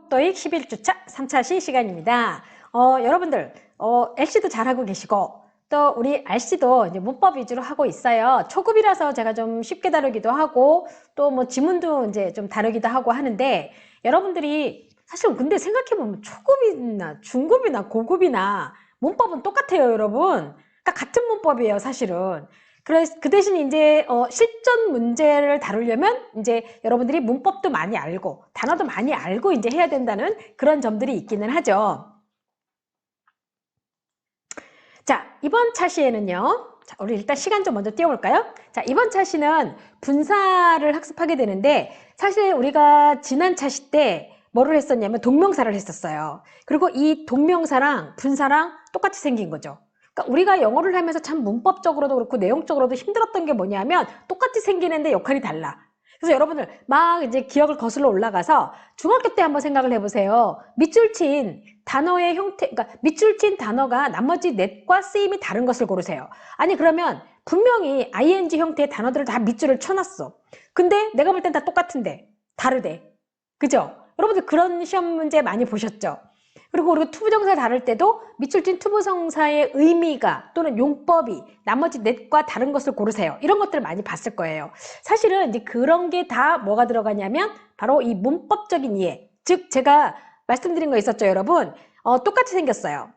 토익 11주차 3차 시간입니다. 여러분들, LC도 잘하고 계시고, 또 우리 RC도 이제 문법 위주로 하고 있어요. 초급이라서 제가 좀 쉽게 다루기도 하고, 또 뭐 지문도 이제 좀 다루기도 하고 하는데, 여러분들이 사실 근데 생각해보면 초급이나 중급이나 고급이나 문법은 똑같아요, 여러분. 그러니까 같은 문법이에요, 사실은. 그 대신 이제 실전 문제를 다루려면 이제 여러분들이 문법도 많이 알고 단어도 많이 알고 이제 해야 된다는 그런 점들이 있기는 하죠. 자, 이번 차시에는요. 자, 우리 일단 시간 좀 먼저 띄워볼까요? 자, 이번 차시는 분사를 학습하게 되는데 사실 우리가 지난 차시 때 뭐를 했었냐면 동명사를 했었어요. 그리고 이 동명사랑 분사랑 똑같이 생긴 거죠. 그러니까 우리가 영어를 하면서 참 문법적으로도 그렇고 내용적으로도 힘들었던 게 뭐냐면 똑같이 생기는데 역할이 달라. 그래서 여러분들 막 이제 기억을 거슬러 올라가서 중학교 때 한번 생각을 해보세요. 밑줄 친 단어의 형태, 그러니까 밑줄 친 단어가 나머지 넷과 쓰임이 다른 것을 고르세요. 아니 그러면 분명히 ing 형태의 단어들을 다 밑줄을 쳐놨어. 근데 내가 볼 땐 다 똑같은데 다르대. 그죠? 여러분들 그런 시험 문제 많이 보셨죠? 그리고 우리가 투부정사 다룰 때도 밑줄 친 투부정사의 의미가 또는 용법이 나머지 넷과 다른 것을 고르세요. 이런 것들을 많이 봤을 거예요. 사실은 이제 그런 게 다 뭐가 들어가냐면 바로 이 문법적인 이해. 즉 제가 말씀드린 거 있었죠, 여러분? 똑같이 생겼어요.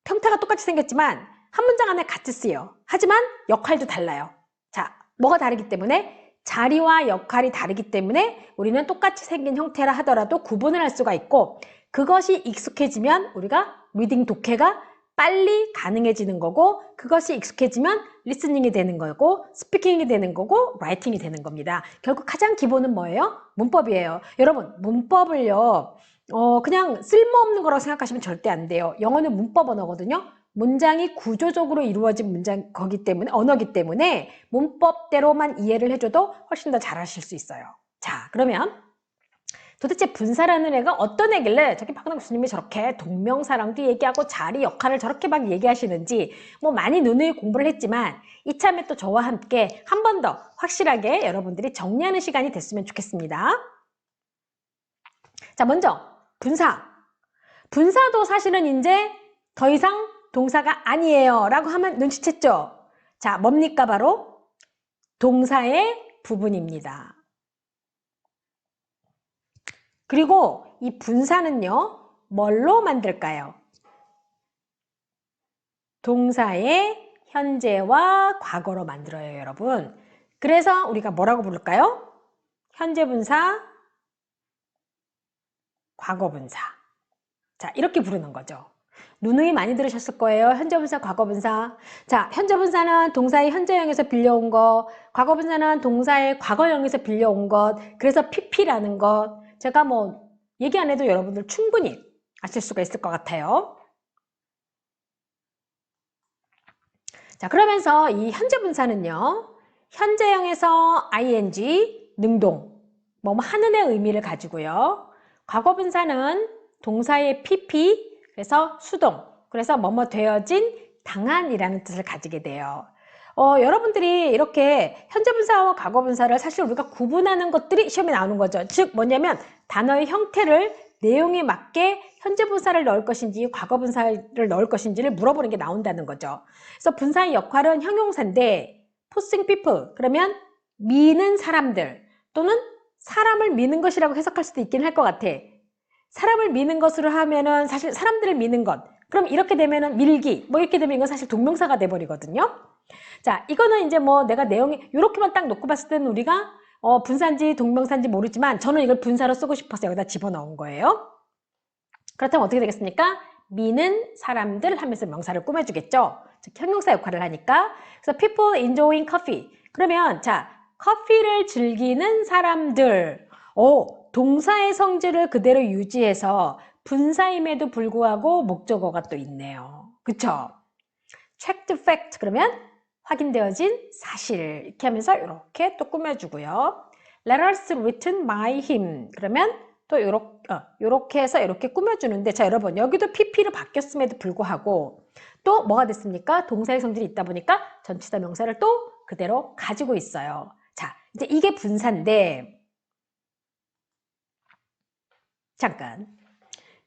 형태가 똑같이 생겼지만 한 문장 안에 같이 쓰여. 하지만 역할도 달라요. 자, 뭐가 다르기 때문에 자리와 역할이 다르기 때문에 우리는 똑같이 생긴 형태라 하더라도 구분을 할 수가 있고 그것이 익숙해지면 우리가 리딩 독해가 빨리 가능해지는 거고 그것이 익숙해지면 리스닝이 되는 거고 스피킹이 되는 거고 라이팅이 되는 겁니다. 결국 가장 기본은 뭐예요? 문법이에요. 여러분 문법을요 그냥 쓸모없는 거라고 생각하시면 절대 안 돼요. 영어는 문법 언어거든요. 문장이 구조적으로 이루어진 문장 거기 때문에 언어기 때문에 문법대로만 이해를 해줘도 훨씬 더 잘하실 수 있어요. 자, 그러면 도대체 분사라는 애가 어떤 애길래 저기 박은하 교수님이 저렇게 동명사랑도 얘기하고 자리 역할을 저렇게 막 얘기하시는지 뭐 많이 누누이 공부를 했지만 이참에 또 저와 함께 한 번 더 확실하게 여러분들이 정리하는 시간이 됐으면 좋겠습니다. 자, 먼저 분사. 분사도 사실은 이제 더 이상 동사가 아니에요 라고 하면 눈치챘죠? 자, 뭡니까? 바로 동사의 부분입니다. 그리고 이 분사는요, 뭘로 만들까요? 동사의 현재와 과거로 만들어요, 여러분. 그래서 우리가 뭐라고 부를까요? 현재 분사, 과거 분사. 자, 이렇게 부르는 거죠. 누누이 많이 들으셨을 거예요. 현재분사, 과거분사. 자, 현재분사는 동사의 현재형에서 빌려온 것, 과거분사는 동사의 과거형에서 빌려온 것, 그래서 pp라는 것. 제가 뭐 얘기 안 해도 여러분들 충분히 아실 수가 있을 것 같아요. 자, 그러면서 이 현재분사는요, 현재형에서 ing, 능동, 뭐 하는 의 의미를 가지고요. 과거분사는 동사의 pp, 그래서 수동, 그래서 뭐뭐 되어진 당한이라는 뜻을 가지게 돼요. 여러분들이 이렇게 현재분사와 과거분사를 사실 우리가 구분하는 것들이 시험에 나오는 거죠. 즉 뭐냐면 단어의 형태를 내용에 맞게 현재분사를 넣을 것인지 과거분사를 넣을 것인지를 물어보는 게 나온다는 거죠. 그래서 분사의 역할은 형용사인데 forcing people, 그러면 미는 사람들 또는 사람을 미는 것이라고 해석할 수도 있긴 할 것 같아. 사람을 미는 것으로 하면은 사실 사람들을 미는 것. 그럼 이렇게 되면은 밀기, 뭐 이렇게 되면 이건 사실 동명사가 돼버리거든요. 자, 이거는 이제 뭐 내가 내용이 이렇게만 딱 놓고 봤을 때는 우리가 분사인지 동명사인지 모르지만 저는 이걸 분사로 쓰고 싶어서 여기다 집어넣은 거예요. 그렇다면 어떻게 되겠습니까? 미는 사람들 하면서 명사를 꾸며주겠죠. 즉 형용사 역할을 하니까. 그래서 people enjoying coffee. 그러면 자, 커피를 즐기는 사람들. 동사의 성질을 그대로 유지해서 분사임에도 불구하고 목적어가 또 있네요. 그쵸? checked fact 그러면 확인되어진 사실 이렇게 하면서 이렇게 또 꾸며주고요. letters written by him 그러면 또 요렇게 해서 이렇게 꾸며주는데 자 여러분 여기도 pp로 바뀌었음에도 불구하고 또 뭐가 됐습니까? 동사의 성질이 있다 보니까 전치사 명사를 또 그대로 가지고 있어요. 자 이제 이게 분사인데 잠깐.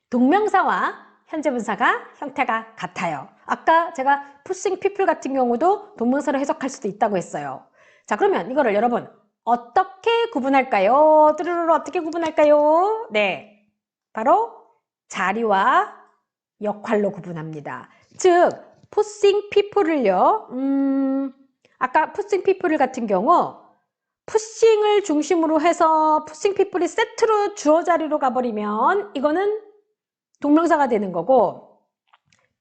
동명사와 현재 분사가 형태가 같아요. 아까 제가 pushing people 같은 경우도 동명사로 해석할 수도 있다고 했어요. 자, 그러면 이거를 여러분 어떻게 구분할까요? 뚜루루루 어떻게 구분할까요? 네, 바로 자리와 역할로 구분합니다. 즉, pushing people을요. 아까 pushing people 같은 경우 pushing을 중심으로 해서 pushing people이 세트로 주어 자리로 가버리면 이거는 동명사가 되는 거고,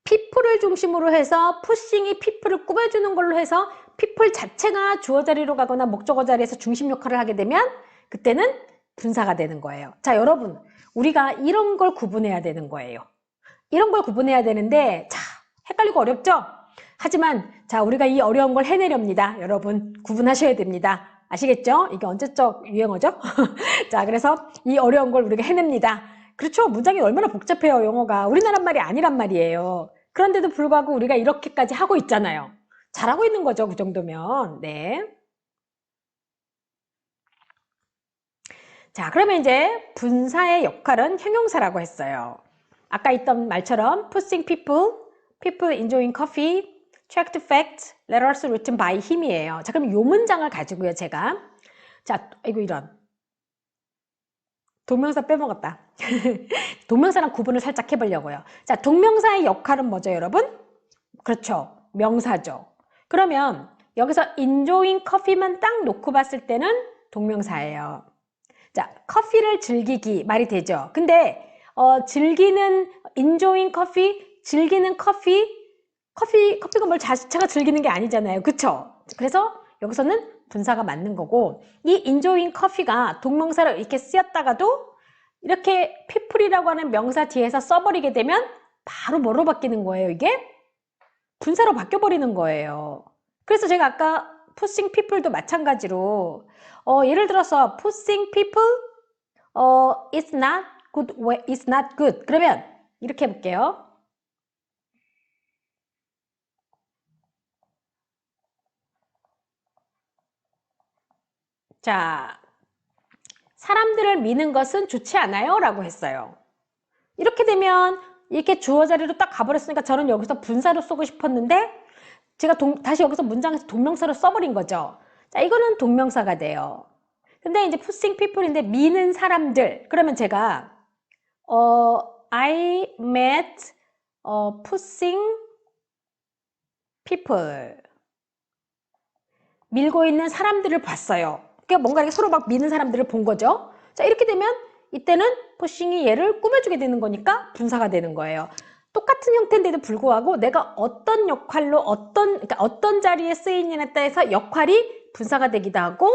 people을 중심으로 해서 pushing이 people을 꾸며주는 걸로 해서 people 자체가 주어 자리로 가거나 목적어 자리에서 중심 역할을 하게 되면 그때는 분사가 되는 거예요. 자, 여러분, 우리가 이런 걸 구분해야 되는 거예요. 이런 걸 구분해야 되는데, 자, 헷갈리고 어렵죠? 하지만 자, 우리가 이 어려운 걸 해내렵니다. 여러분, 구분하셔야 됩니다. 아시겠죠? 이게 언제적 유행어죠? 자, 그래서 이 어려운 걸 우리가 해냅니다. 그렇죠. 문장이 얼마나 복잡해요, 영어가. 우리나라 말이 아니란 말이에요. 그런데도 불구하고 우리가 이렇게까지 하고 있잖아요. 잘하고 있는 거죠, 그 정도면. 네. 자, 그러면 이제 분사의 역할은 형용사라고 했어요. 아까 있던 말처럼 pushing people, people enjoying coffee, checked fact, letters written by him이에요. 자, 그럼 요 문장을 가지고요, 제가. 자, 이거 이런. 동명사 빼먹었다. 동명사랑 구분을 살짝 해보려고요. 자, 동명사의 역할은 뭐죠, 여러분? 그렇죠. 명사죠. 그러면 여기서 enjoying coffee만 딱 놓고 봤을 때는 동명사예요. 자, 커피를 즐기기 말이 되죠. 근데 즐기는 enjoying coffee, 즐기는 커피가 뭘 자체가 즐기는 게 아니잖아요. 그쵸? 그래서 여기서는 분사가 맞는 거고, 이 enjoying coffee가 동명사로 이렇게 쓰였다가도 이렇게 people이라고 하는 명사 뒤에서 써버리게 되면 바로 뭐로 바뀌는 거예요, 이게? 분사로 바뀌어버리는 거예요. 그래서 제가 아까 pushing people도 마찬가지로 예를 들어서 pushing people it's not good way, it's not good. 그러면 이렇게 해볼게요. 자, 사람들을 미는 것은 좋지 않아요? 라고 했어요. 이렇게 되면 이렇게 주어 자리로 딱 가버렸으니까 저는 여기서 분사로 쓰고 싶었는데 제가 다시 여기서 문장에서 동명사로 써버린 거죠. 자, 이거는 동명사가 돼요. 근데 이제 pushing people인데 미는 사람들. 그러면 제가 I met pushing people. 밀고 있는 사람들을 봤어요. 그러니까 뭔가 이렇게 서로 막 미는 사람들을 본 거죠. 자, 이렇게 되면 이때는 pushing이 얘를 꾸며주게 되는 거니까 분사가 되는 거예요. 똑같은 형태인데도 불구하고 내가 어떤 역할로 그러니까 어떤 자리에 쓰이느냐에 따라서 역할이 분사가 되기도 하고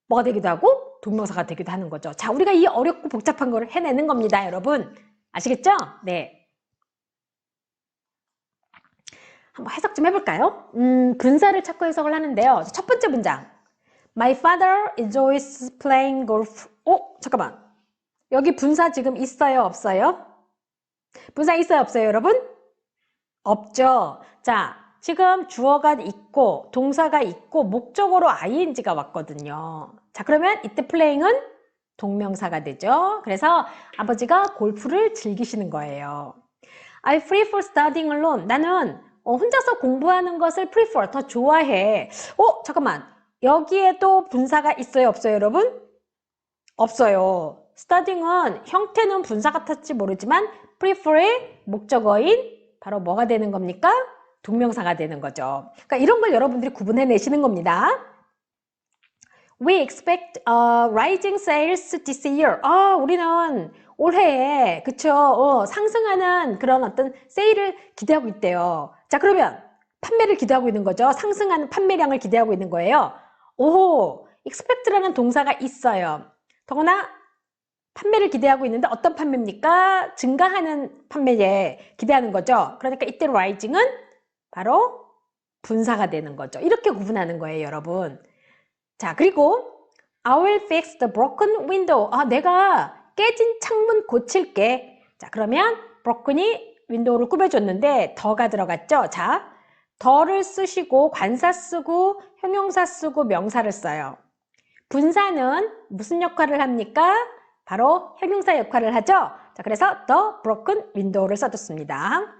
뭐가 되기도 하고 동명사가 되기도 하는 거죠. 자, 우리가 이 어렵고 복잡한 거를 해내는 겁니다, 여러분. 아시겠죠? 네. 한번 해석 좀 해볼까요? 분사를 찾고 해석을 하는데요. 첫 번째 문장. My father enjoys playing golf. 잠깐만. 여기 분사 지금 있어요, 없어요? 분사 있어요, 없어요, 여러분? 없죠. 자, 지금 주어가 있고 동사가 있고 목적어로 ing가 왔거든요. 자, 그러면 이때 playing은 동명사가 되죠. 그래서 아버지가 골프를 즐기시는 거예요. I prefer studying alone. 나는 혼자서 공부하는 것을 prefer, 더 좋아해. 잠깐만. 여기에도 분사가 있어요, 없어요, 여러분? 없어요. studying은 형태는 분사 같았지 모르지만 prefer의 목적어인 바로 뭐가 되는 겁니까? 동명사가 되는 거죠. 그러니까 이런 걸 여러분들이 구분해내시는 겁니다. We expect rising sales this year. 우리는 올해에 그쵸? 상승하는 그런 어떤 세일을 기대하고 있대요. 자, 그러면 판매를 기대하고 있는 거죠. 상승하는 판매량을 기대하고 있는 거예요. expect라는 동사가 있어요. 더구나 판매를 기대하고 있는데 어떤 판매입니까? 증가하는 판매에 기대하는 거죠. 그러니까 이때 rising은 바로 분사가 되는 거죠. 이렇게 구분하는 거예요, 여러분. 자, 그리고 I will fix the broken window. 내가 깨진 창문 고칠게. 자, 그러면 broken이 윈도우를 꾸며줬는데 더가 들어갔죠. 자, 더를 쓰시고 관사 쓰고 형용사 쓰고 명사를 써요. 분사는 무슨 역할을 합니까? 바로 형용사 역할을 하죠. 자, 그래서 the broken window를 써줬습니다.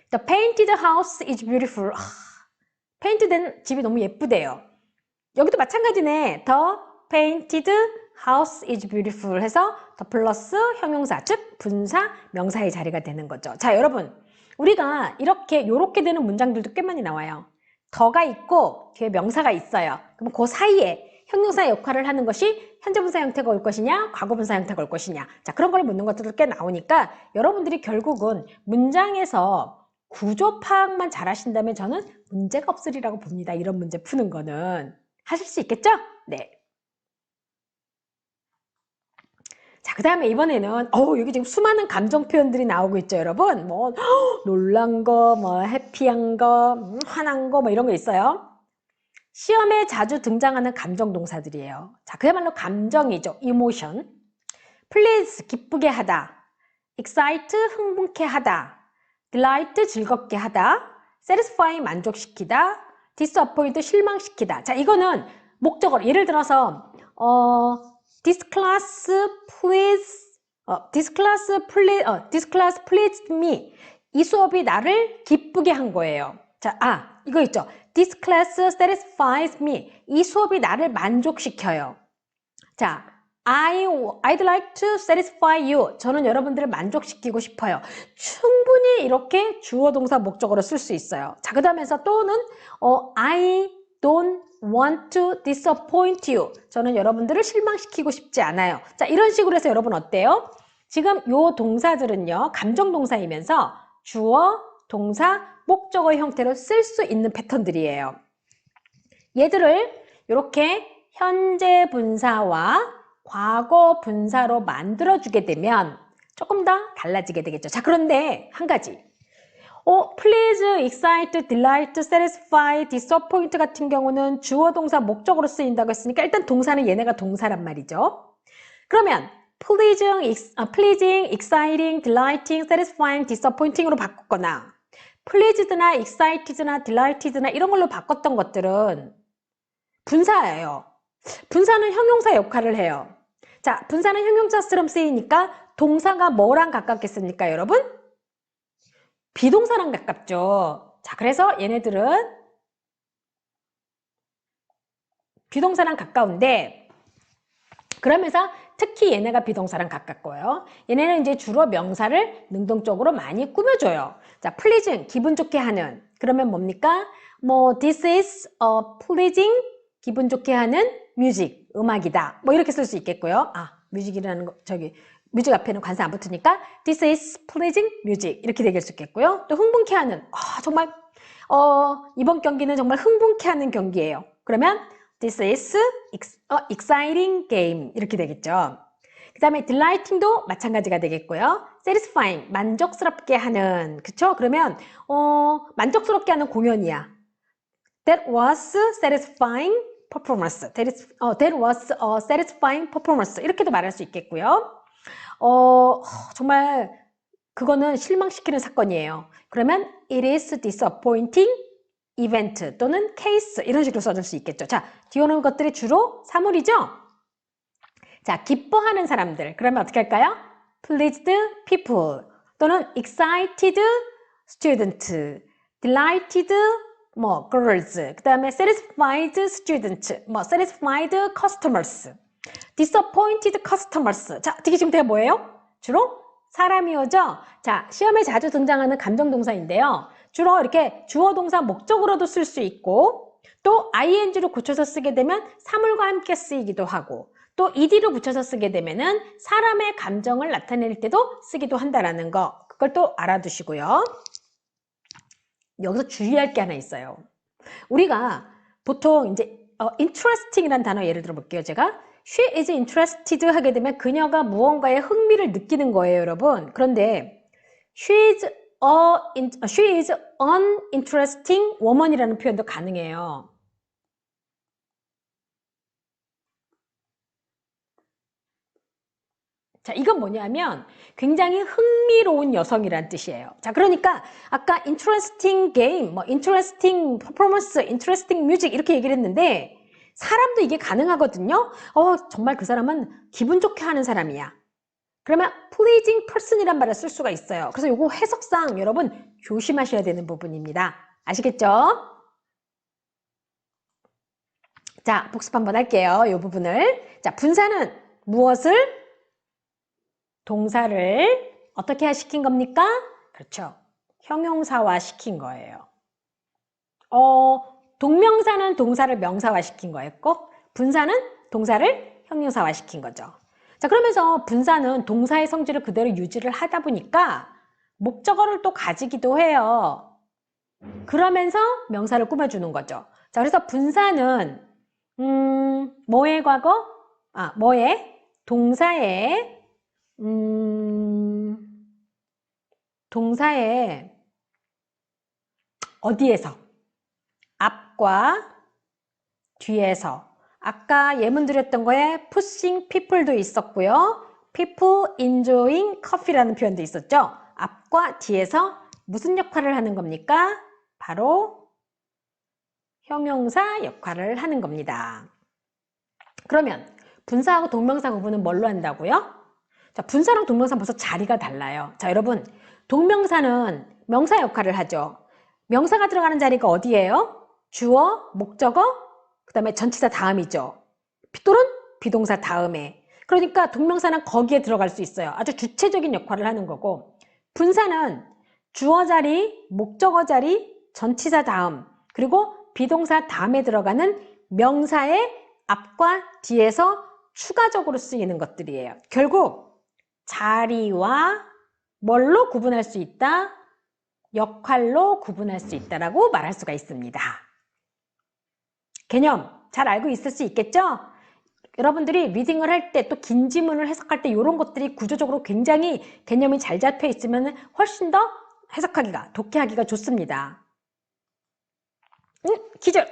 The painted house is beautiful. 페인트된 집이 너무 예쁘대요. 여기도 마찬가지네. The painted house is beautiful 해서 the 플러스 형용사, 즉 분사, 명사의 자리가 되는 거죠. 자, 여러분, 우리가 요렇게 되는 문장들도 꽤 많이 나와요. 더가 있고 뒤에 명사가 있어요. 그럼 그 사이에 형용사 역할을 하는 것이 현재분사 형태가 올 것이냐, 과거분사 형태가 올 것이냐. 자, 그런 걸 묻는 것들도 꽤 나오니까 여러분들이 결국은 문장에서 구조 파악만 잘 하신다면 저는 문제가 없으리라고 봅니다. 이런 문제 푸는 거는. 하실 수 있겠죠? 네. 자, 그 다음에 이번에는 여기 지금 수많은 감정 표현들이 나오고 있죠, 여러분. 뭐 놀란 거, 뭐 해피한 거, 화난 거, 뭐 이런 거 있어요. 시험에 자주 등장하는 감정 동사들이에요. 자, 그야말로 감정이죠. emotion. please, 기쁘게 하다. excite, 흥분케 하다. delight, 즐겁게 하다. satisfy, 만족시키다. disappoint, 실망시키다. 자, 이거는 목적어로 예를 들어서 this class pleased me. 이 수업이 나를 기쁘게 한 거예요. 자, 이거 있죠. This class satisfies me. 이 수업이 나를 만족시켜요. 자, I'd like to satisfy you. 저는 여러분들을 만족시키고 싶어요. 충분히 이렇게 주어 동사 목적어로 쓸 수 있어요. 자, 그 다음에서 또는 I don't want to disappoint you. 저는 여러분들을 실망시키고 싶지 않아요. 자, 이런 식으로 해서 여러분 어때요? 지금 요 동사들은요, 감정 동사이면서 주어, 동사, 목적어 형태로 쓸 수 있는 패턴들이에요. 얘들을 이렇게 현재 분사와 과거 분사로 만들어주게 되면 조금 더 달라지게 되겠죠. 자, 그런데 한 가지. please, excite, delight, satisfy, disappoint 같은 경우는 주어 동사 목적으로 쓰인다고 했으니까 일단 동사는 얘네가 동사란 말이죠. 그러면 pleasing, exciting, delighting, satisfying, disappointing으로 바꿨거나 pleased나 excited나 delighted나 이런 걸로 바꿨던 것들은 분사예요. 분사는 형용사 역할을 해요. 자, 분사는 형용사처럼 쓰이니까 동사가 뭐랑 가깝겠습니까, 여러분? 비동사랑 가깝죠. 자, 그래서 얘네들은 비동사랑 가까운데 그러면서 특히 얘네가 비동사랑 가깝고요. 얘네는 이제 주로 명사를 능동적으로 많이 꾸며줘요. 자, pleasing, 기분 좋게 하는. 그러면 뭡니까? this is a pleasing, 기분 좋게 하는 music, 음악이다. 뭐 이렇게 쓸 수 있겠고요. 뮤직이라는 거, 뮤직 앞에는 관사 안 붙으니까 this is pleasing music 이렇게 되길 수 있겠고요. 또 흥분케 하는, 정말 이번 경기는 정말 흥분케 하는 경기예요. 그러면 this is exciting game 이렇게 되겠죠. 그 다음에 delighting도 마찬가지가 되겠고요. satisfying, 만족스럽게 하는, 그쵸? 그러면 만족스럽게 하는 공연이야. That was satisfying performance. That was a satisfying performance. 이렇게도 말할 수 있겠고요. 정말 그거는 실망시키는 사건이에요. 그러면 it is disappointing event 또는 case 이런 식으로 써줄 수 있겠죠. 자, 뒤에 오는 것들이 주로 사물이죠. 자, 기뻐하는 사람들. 그러면 어떻게 할까요? pleased people 또는 excited student, delighted girls, 그 다음에 satisfied students, satisfied customers, disappointed customers. 자, 되게 지금 대가 뭐예요? 주로 사람이 오죠? 자, 시험에 자주 등장하는 감정동사인데요. 주로 이렇게 주어 동사 목적으로도 쓸 수 있고 또 ing로 고쳐서 쓰게 되면 사물과 함께 쓰이기도 하고 또 ed로 붙여서 쓰게 되면은 사람의 감정을 나타낼 때도 쓰기도 한다라는 거. 그걸 또 알아두시고요. 여기서 주의할 게 하나 있어요. 우리가 보통 이제 interesting이라는 단어 예를 들어 볼게요. 제가 she is interested 하게 되면 그녀가 무언가에 흥미를 느끼는 거예요, 여러분. 그런데 she is uninteresting woman이라는 표현도 가능해요. 자, 이건 뭐냐면 굉장히 흥미로운 여성이란 뜻이에요. 자, 그러니까 아까 interesting game, interesting performance, interesting music 이렇게 얘기를 했는데 사람도 이게 가능하거든요. 정말 그 사람은 기분 좋게 하는 사람이야. 그러면 pleasing person이란 말을 쓸 수가 있어요. 그래서 요거 해석상 여러분 조심하셔야 되는 부분입니다. 아시겠죠? 자, 복습 한번 할게요. 이 부분을. 자, 분사는 무엇을? 동사를 어떻게 시킨 겁니까? 그렇죠. 형용사화 시킨 거예요. 동명사는 동사를 명사화 시킨 거였고, 분사는 동사를 형용사화 시킨 거죠. 자, 그러면서 분사는 동사의 성질을 그대로 유지를 하다 보니까 목적어를 또 가지기도 해요. 그러면서 명사를 꾸며주는 거죠. 자, 그래서 분사는 뭐의 과거? 뭐의? 동사의 동사의 어디에서? 앞과 뒤에서. 아까 예문 드렸던 거에 pushing people도 있었고요. people enjoying coffee라는 표현도 있었죠. 앞과 뒤에서 무슨 역할을 하는 겁니까? 바로 형용사 역할을 하는 겁니다. 그러면 분사하고 동명사 구분은 뭘로 한다고요? 자, 분사랑 동명사는 벌써 자리가 달라요. 자, 여러분, 동명사는 명사 역할을 하죠. 명사가 들어가는 자리가 어디예요? 주어, 목적어, 그 다음에 전치사 다음이죠. 또는 비동사 다음에. 그러니까 동명사는 거기에 들어갈 수 있어요. 아주 주체적인 역할을 하는 거고, 분사는 주어 자리, 목적어 자리, 전치사 다음, 그리고 비동사 다음에 들어가는 명사의 앞과 뒤에서 추가적으로 쓰이는 것들이에요. 결국 자리와 뭘로 구분할 수 있다? 역할로 구분할 수 있다라고 말할 수가 있습니다. 개념 잘 알고 있을 수 있겠죠? 여러분들이 리딩을 할 때 또 긴 지문을 해석할 때 이런 것들이 구조적으로 굉장히 개념이 잘 잡혀 있으면 훨씬 더 해석하기가, 독해하기가 좋습니다. 기절!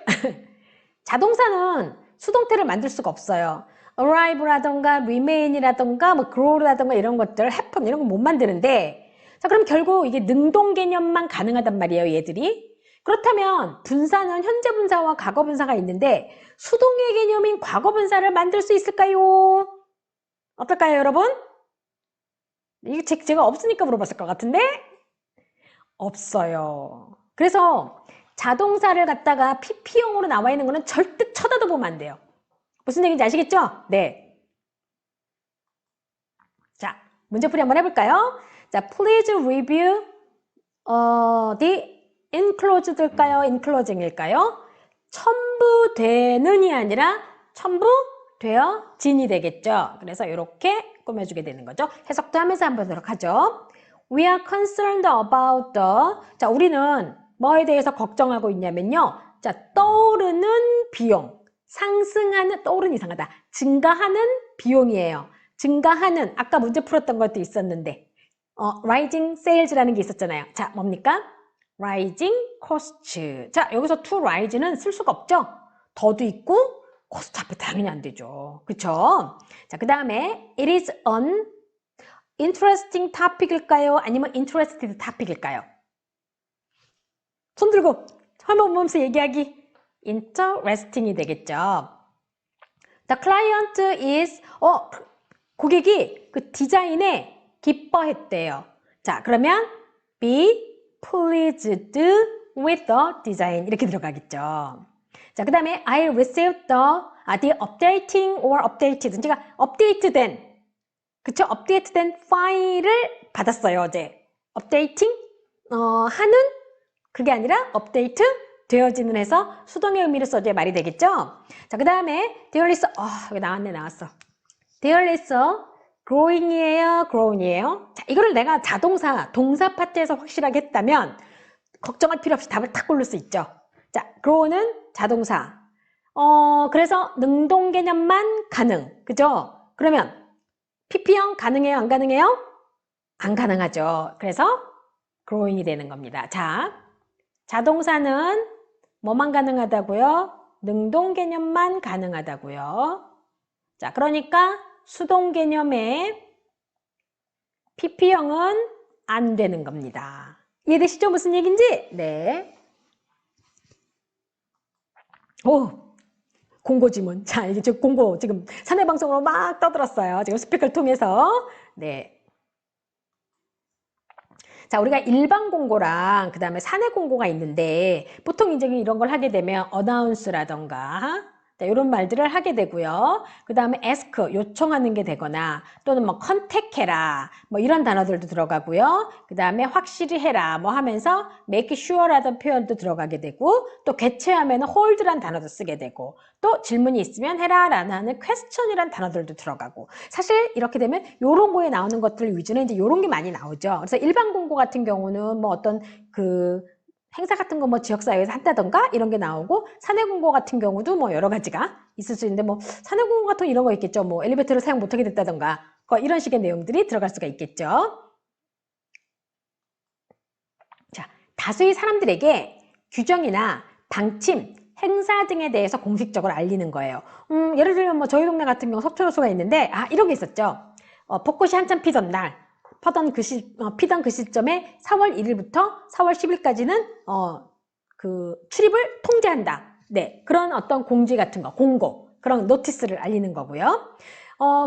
자동사는 수동태를 만들 수가 없어요. arrive라던가 remain이라던가 뭐 grow라던가 이런 것들, happen 이런 거 못 만드는데, 자, 그럼 결국 이게 능동 개념만 가능하단 말이에요, 얘들이. 그렇다면 분사는 현재 분사와 과거 분사가 있는데 수동의 개념인 과거 분사를 만들 수 있을까요? 어떨까요, 여러분? 이게 제가 없으니까 물어봤을 것 같은데 없어요. 그래서 자동사를 갖다가 PP형으로 나와 있는 거는 절대 쳐다도 보면 안 돼요. 무슨 얘기인지 아시겠죠? 네. 자, 문제풀이 한번 해볼까요? 자, please review the enclosed일까요? enclosing일까요? 첨부되는이 아니라 첨부되어진이 되겠죠. 그래서 이렇게 꾸며주게 되는 거죠. 해석도 하면서 한번 보도록 하죠. We are concerned about the, 자, 우리는 뭐에 대해서 걱정하고 있냐면요. 자, 떠오르는 비용, 상승하는, 떠오르는 이상하다. 증가하는 비용이에요. 증가하는, 아까 문제 풀었던 것도 있었는데, rising sales라는 게 있었잖아요. 자, 뭡니까? rising cost. 자, 여기서 to rise는 쓸 수가 없죠? 더도 있고, cost 앞에 당연히 안 되죠. 그쵸? 자, 그 다음에, it is an interesting topic일까요? 아니면 interested topic일까요? 손 들고 화면 보면서 얘기하기. interesting이 되겠죠. The client is, 고객이 그 디자인에 기뻐했대요. 자, 그러면 be pleased with the design 이렇게 들어가겠죠. 자, 그 다음에 I received the updating or updated. 제가 업데이트된, 그쵸? 업데이트된 파일을 받았어요, 어제. 업데이팅? 하는? 그게 아니라 업데이트 되어지는 해서 수동의 의미를 써줘야 말이 되겠죠? 자, 그 다음에 there is, 여기 나왔어. there is growing이에요, grown이에요? 자, 이거를 내가 자동사, 동사 파트에서 확실하게 했다면 걱정할 필요 없이 답을 탁 고를 수 있죠. 자, grow는 자동사. 그래서 능동 개념만 가능. 그죠? 그러면 PP형 가능해요, 안 가능해요? 안 가능하죠. 그래서 growing이 되는 겁니다. 자, 자동사는 뭐만 가능하다고요? 능동 개념만 가능하다고요. 자, 그러니까 수동 개념의 PP형은 안 되는 겁니다. 이해되시죠? 무슨 얘기인지? 네. 공고 지문. 자, 이게 지금 공고 지금 사내 방송으로 막 떠들었어요. 지금 스피커를 통해서. 네. 자, 우리가 일반 공고랑 그 다음에 사내 공고가 있는데 보통 이제 이런 걸 하게 되면 어나운스라던가 이런 말들을 하게 되고요. 그 다음에 ask, 요청하는 게 되거나 또는 뭐 컨택해라 뭐 이런 단어들도 들어가고요. 그 다음에 확실히 해라 뭐 하면서 make sure라던 표현도 들어가게 되고 또 개최하면 hold란 단어도 쓰게 되고 또 질문이 있으면 해라 라는 question이란 단어들도 들어가고 사실 이렇게 되면 요런 거에 나오는 것들 위주로 이제 요런 게 많이 나오죠. 그래서 일반 공고 같은 경우는 뭐 어떤 그 행사 같은 거 뭐 지역사회에서 한다던가 이런 게 나오고 사내 공고 같은 경우도 뭐 여러 가지가 있을 수 있는데 뭐 사내 공고 같은 이런 거 있겠죠. 뭐 엘리베이터를 사용 못하게 됐다던가 이런 식의 내용들이 들어갈 수가 있겠죠. 자, 다수의 사람들에게 규정이나 방침, 행사 등에 대해서 공식적으로 알리는 거예요. 예를 들면 뭐 저희 동네 같은 경우 석촌호수가 있는데 이런 게 있었죠. 벚꽃이 한참 피던 날 피던 그 시점에 4월 1일부터 4월 10일까지는 그 출입을 통제한다. 네, 그런 어떤 공지 같은 거, 공고, 그런 노티스를 알리는 거고요.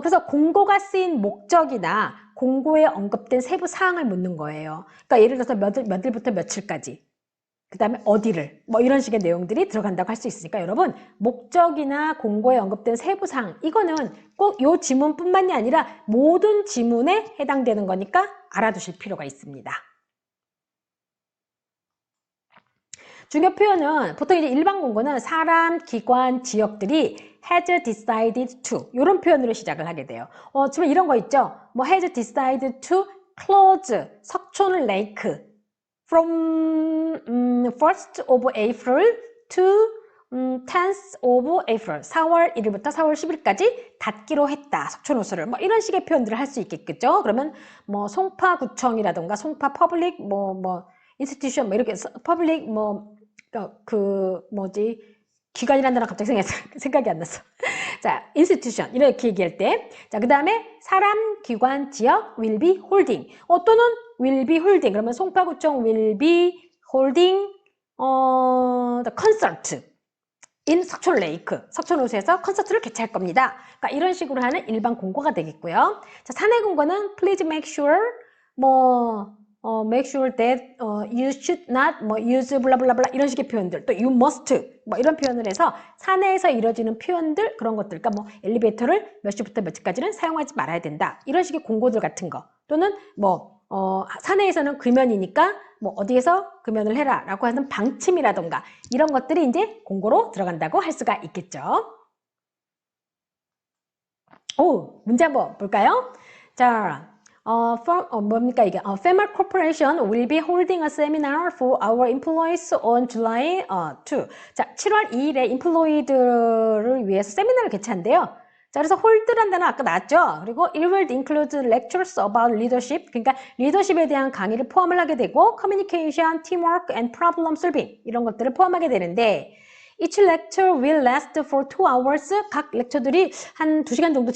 그래서 공고가 쓰인 목적이나 공고에 언급된 세부 사항을 묻는 거예요. 그러니까 예를 들어서 몇 일부터 며칠까지. 그 다음에 어디를 뭐 이런 식의 내용들이 들어간다고 할 수 있으니까 여러분 목적이나 공고에 언급된 세부사항 이거는 꼭 요 지문뿐만이 아니라 모든 지문에 해당되는 거니까 알아두실 필요가 있습니다. 중요 표현은 보통 이제 일반 공고는 사람, 기관, 지역들이 has decided to 이런 표현으로 시작을 하게 돼요. 지금 이런 거 있죠. 뭐 has decided to close 석촌 레이크 from 1st of April to 10th of April 4월 1일부터 4월 10일까지 닫기로 했다. 석촌호수를 뭐 이런 식의 표현들을 할 수 있겠죠. 그러면 뭐 송파구청이라던가 송파 퍼블릭 뭐 인스티튜션 뭐 이렇게 퍼블릭 뭐 그 뭐지 기관이라는 단어 갑자기 생각이 안 났어. 자, 인스티튜션 이렇게 얘기할 때, 자, 그 다음에 사람, 기관, 지역 will be holding. 또는 will be holding. 그러면 송파구청 will be holding the concert in 석촌 레이크. 석촌호수에서 콘서트를 개최할 겁니다. 그러니까 이런 식으로 하는 일반 공고가 되겠고요. 자, 사내 공고는 please make sure make sure that you should not use 블라블라블라 이런 식의 표현들 또 you must 뭐 이런 표현을 해서 사내에서 이루어지는 표현들 그런 것들 그러니까 뭐 엘리베이터를 몇 시부터 몇 시까지는 사용하지 말아야 된다 이런 식의 공고들 같은 거 또는 사내에서는 금연이니까 뭐 어디에서 금연을 해라 라고 하는 방침이라던가 이런 것들이 이제 공고로 들어간다고 할 수가 있겠죠. 문제 한번 볼까요? 자, 뭡니까 이게? Famar Corporation will be holding a seminar for our employees on July 2. 자, 7월 2일에 employee들을 위해서 세미나를 개최한대요. 자, 그래서 hold란 단어 아까 나왔죠? 그리고 it will include lectures about leadership. 그러니까 리더십에 대한 강의를 포함을 하게 되고 communication, teamwork, and problem solving 이런 것들을 포함하게 되는데 Each lecture will last for 2 hours. 각 렉처들이 한 2시간 정도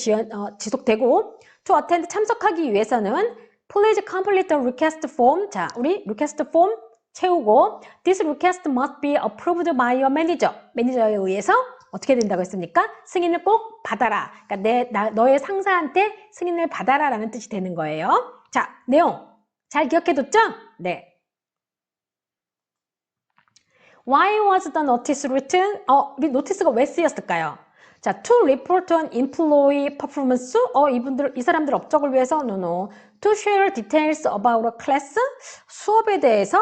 지속되고 To attend 참석하기 위해서는 Please complete the request form. 자, 우리 request form 채우고 This request must be approved by your manager. 매니저에 의해서 어떻게 된다고 했습니까? 승인을 꼭 받아라. 그러니까 너의 상사한테 승인을 받아라 라는 뜻이 되는 거예요. 자, 내용 잘 기억해뒀죠? 네. Why was the notice written? 우리 노티스가 왜 쓰였을까요? 자, to report on employee performance. 이 사람들 업적을 위해서? No. To share details about a class. 수업에 대해서.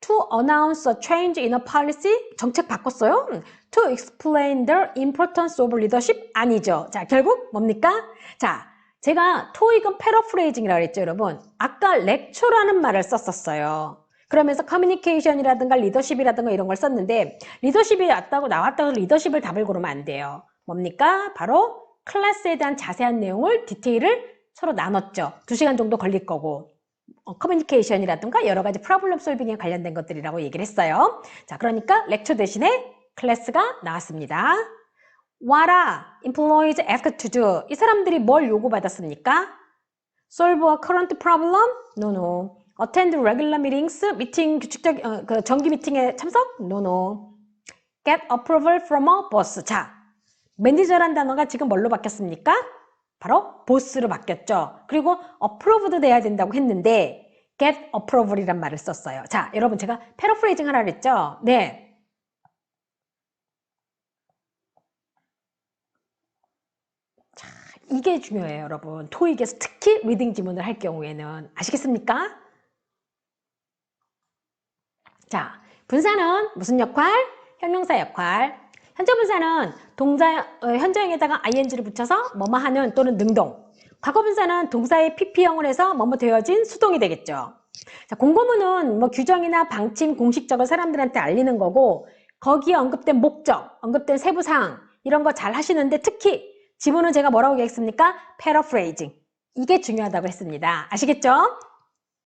To announce a change in a policy. 정책 바꿨어요. To explain the importance of leadership. 아니죠. 자, 결국 뭡니까? 자, 제가 토익은 패러프레이징이라고 했죠, 여러분. 아까 lecture라는 말을 썼었어요. 그러면서 커뮤니케이션이라든가 리더십이라든가 이런 걸 썼는데 리더십이 나왔다고 리더십을 답을 고르면 안 돼요. 뭡니까? 바로 클래스에 대한 자세한 내용을 디테일을 서로 나눴죠. 2시간 정도 걸릴 거고 커뮤니케이션이라든가 여러 가지 프로블럼 솔빙에 관련된 것들이라고 얘기를 했어요. 자, 그러니까 렉처 대신에 클래스가 나왔습니다. What are employees asked to do? 이 사람들이 뭘 요구받았습니까? Solve a current problem? No. Attend regular meetings? 미팅 규칙적 정기 미팅에 참석? No. Get approval from a boss. 자, 매니저란 단어가 지금 뭘로 바뀌었습니까? 바로 보스로 바뀌었죠. 그리고 approved 돼야 된다고 했는데 get approval이란 말을 썼어요. 자, 여러분 제가 패러프레이징 하라 그랬죠? 네. 자, 이게 중요해요, 여러분. 토익에서 특히 리딩 지문을 할 경우에는. 아시겠습니까? 자, 분사는 무슨 역할? 형용사 역할. 현재 분사는 동사, 현재형에다가 ing를 붙여서 뭐뭐 하는 또는 능동. 과거 분사는 동사의 pp형을 해서 뭐뭐 되어진 수동이 되겠죠. 자, 공고문은 뭐 규정이나 방침, 공식적을 사람들한테 알리는 거고, 거기에 언급된 목적, 언급된 세부사항, 이런 거 잘 하시는데 특히 지문은 제가 뭐라고 얘기했습니까? paraphrasing. 이게 중요하다고 했습니다. 아시겠죠?